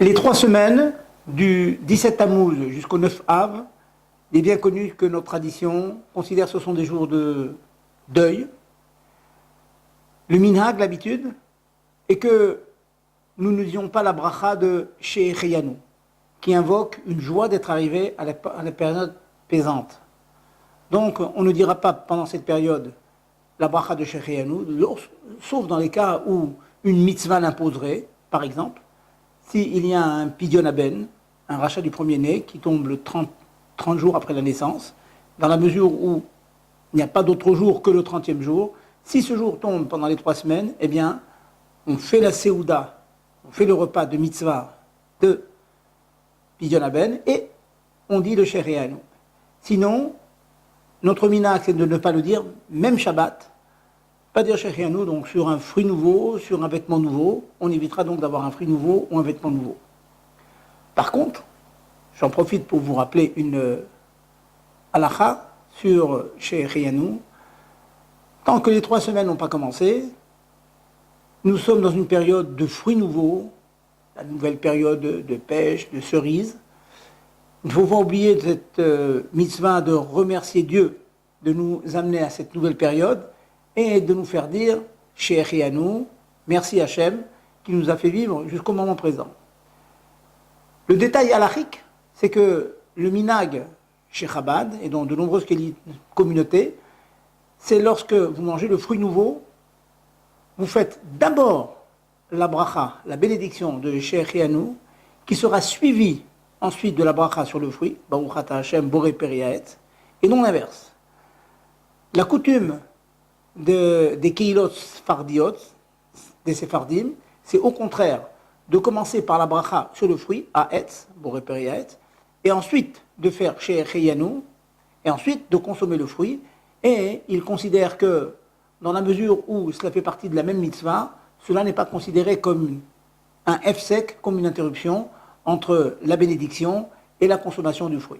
Les 3 semaines, du 17 Tammuz jusqu'au 9 Av, il est bien connu que notre tradition considère que ce sont des jours de deuil. Le minhag, l'habitude, est que nous ne disions pas la bracha de Shehecheyanu, qui invoque une joie d'être arrivé à la période pesante. Donc, on ne dira pas pendant cette période la bracha de Shehecheyanu, sauf dans les cas où une mitzvah l'imposerait, par exemple, s'il y a un pidyon aben, un rachat du premier-né, qui tombe le 30 jours après la naissance, dans la mesure où il n'y a pas d'autre jour que le 30e jour, si ce jour tombe pendant les 3 semaines, eh bien, on fait la Seouda, on fait le repas de mitzvah de pidyon aben, et on dit le Shehecheyanu. Sinon, notre minhag, c'est de ne pas le dire, même Shabbat, pas dire Shehecheyanu, donc sur un fruit nouveau, sur un vêtement nouveau. On évitera donc d'avoir un fruit nouveau ou un vêtement nouveau. Par contre, j'en profite pour vous rappeler une halakha sur Shehecheyanu. Tant que les 3 semaines n'ont pas commencé, nous sommes dans une période de fruits nouveaux, la nouvelle période de pêche, de cerises. Il ne faut pas oublier cette mitzvah de remercier Dieu de nous amener à cette nouvelle période et de nous faire dire Shehecheyanu, merci Hachem, qui nous a fait vivre jusqu'au moment présent. Le détail halachique, c'est que le minhag chez Chabad, et dans de nombreuses communautés, c'est lorsque vous mangez le fruit nouveau, vous faites d'abord la bracha, la bénédiction de Shehecheyanu, qui sera suivie ensuite de la bracha sur le fruit, Baruch Ata Hashem Boré Periaet, et non l'inverse. La coutume des Keilot Sfardiot, des Sephardim, c'est au contraire de commencer par la bracha sur le fruit, Aetz, Boré Periaet, et ensuite de faire Shehecheyanu, et ensuite de consommer le fruit, et ils considèrent que dans la mesure où cela fait partie de la même mitzvah, cela n'est pas considéré comme un hefsek, comme une interruption entre la bénédiction et la consommation du fruit.